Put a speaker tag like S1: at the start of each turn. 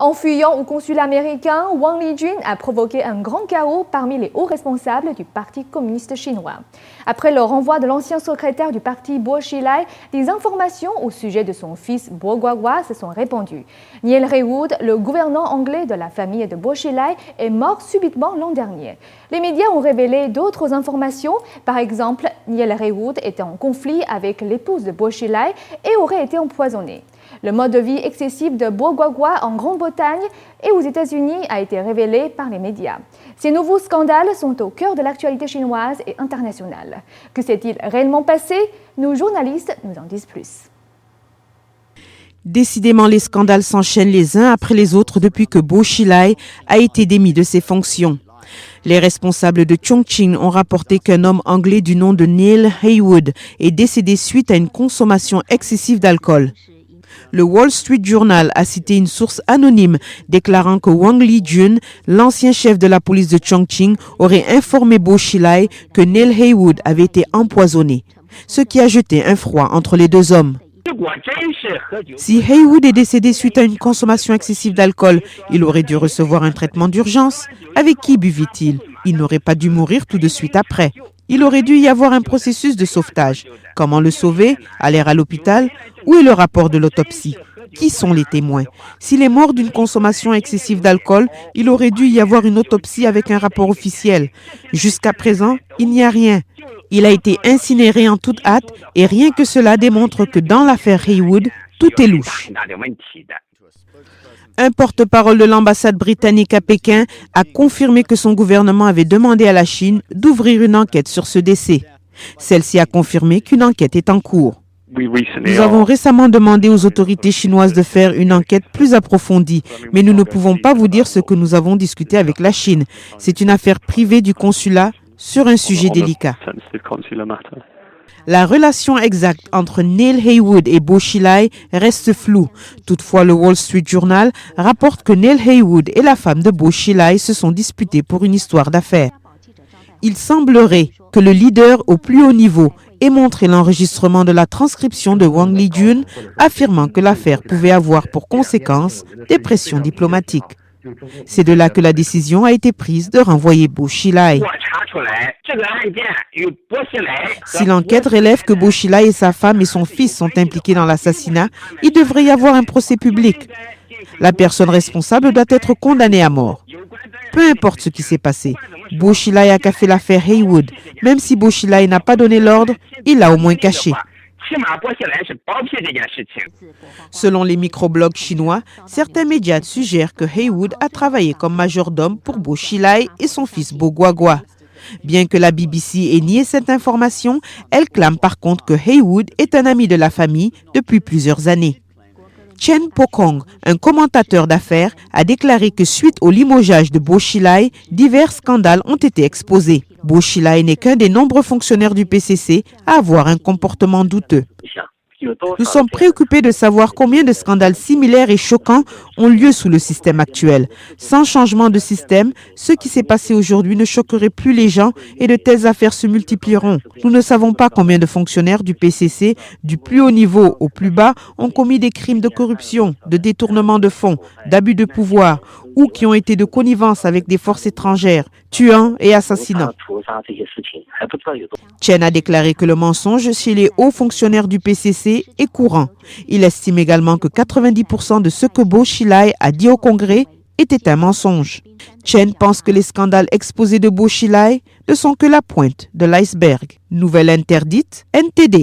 S1: En fuyant au consulat américain, Wang Lijun a provoqué un grand chaos parmi les hauts responsables du Parti communiste chinois. Après le renvoi de l'ancien secrétaire du parti Bo Xilai, des informations au sujet de son fils Bo Guagua se sont répandues. Neil Heywood, le gouvernant anglais de la famille de Bo Xilai, est mort subitement l'an dernier. Les médias ont révélé d'autres informations. Par exemple, Neil Heywood était en conflit avec l'épouse de Bo Xilai et aurait été empoisonné. Le mode de vie excessif de Bo Guagua en Grande-Bretagne et aux États-Unis a été révélé par les médias. Ces nouveaux scandales sont au cœur de l'actualité chinoise et internationale. Que s'est-il réellement passé? Nos journalistes nous en disent plus.
S2: Décidément, les scandales s'enchaînent les uns après les autres depuis que Bo Xilai a été démis de ses fonctions. Les responsables de Chongqing ont rapporté qu'un homme anglais du nom de Neil Heywood est décédé suite à une consommation excessive d'alcool. Le Wall Street Journal a cité une source anonyme déclarant que Wang Lijun, l'ancien chef de la police de Chongqing, aurait informé Bo Xilai que Neil Heywood avait été empoisonné, ce qui a jeté un froid entre les deux hommes. Si Heywood est décédé suite à une consommation excessive d'alcool, il aurait dû recevoir un traitement d'urgence. Avec qui buvait-il? Il n'aurait pas dû mourir tout de suite après. Il aurait dû y avoir un processus de sauvetage. Comment le sauver? Aller à l'hôpital? Où est le rapport de l'autopsie? Qui sont les témoins? S'il est mort d'une consommation excessive d'alcool, il aurait dû y avoir une autopsie avec un rapport officiel. Jusqu'à présent, il n'y a rien. Il a été incinéré en toute hâte et rien que cela démontre que dans l'affaire Heywood, tout est louche. Un porte-parole de l'ambassade britannique à Pékin a confirmé que son gouvernement avait demandé à la Chine d'ouvrir une enquête sur ce décès. Celle-ci a confirmé qu'une enquête est en cours. Nous avons récemment demandé aux autorités chinoises de faire une enquête plus approfondie, mais nous ne pouvons pas vous dire ce que nous avons discuté avec la Chine. C'est une affaire privée du consulat sur un sujet délicat. La relation exacte entre Neil Heywood et Bo Xilai reste floue. Toutefois, le Wall Street Journal rapporte que Neil Heywood et la femme de Bo Xilai se sont disputés pour une histoire d'affaires. Il semblerait que le leader au plus haut niveau ait montré l'enregistrement de la transcription de Wang Lijun, affirmant que l'affaire pouvait avoir pour conséquence des pressions diplomatiques. C'est de là que la décision a été prise de renvoyer Bo Xilai. Si l'enquête relève que Bo Xilai et sa femme et son fils sont impliqués dans l'assassinat, il devrait y avoir un procès public. La personne responsable doit être condamnée à mort. Peu importe ce qui s'est passé, Bo Xilai a caché l'affaire Heywood. Même si Bo Xilai n'a pas donné l'ordre, il l'a au moins caché. Selon les microblogs chinois, certains médias suggèrent que Heywood a travaillé comme majordome pour Bo Xilai et son fils Bo Guagua. Bien que la BBC ait nié cette information, elle clame par contre que Heywood est un ami de la famille depuis plusieurs années. Chen Pokong, un commentateur d'affaires, a déclaré que suite au limogeage de Bo Xilai, divers scandales ont été exposés. Bo Xilai n'est qu'un des nombreux fonctionnaires du PCC à avoir un comportement douteux. Nous sommes préoccupés de savoir combien de scandales similaires et choquants ont lieu sous le système actuel. Sans changement de système, ce qui s'est passé aujourd'hui ne choquerait plus les gens et de telles affaires se multiplieront. Nous ne savons pas combien de fonctionnaires du PCC, du plus haut niveau au plus bas, ont commis des crimes de corruption, de détournement de fonds, d'abus de pouvoir ou qui ont été de connivence avec des forces étrangères, tuant et assassinant. Chen a déclaré que le mensonge chez les hauts fonctionnaires du PCC est courant. Il estime également que 90% de ce que Bo Xilai a dit au Congrès était un mensonge. Chen pense que les scandales exposés de Bo Xilai ne sont que la pointe de l'iceberg. Nouvelle interdite, NTD.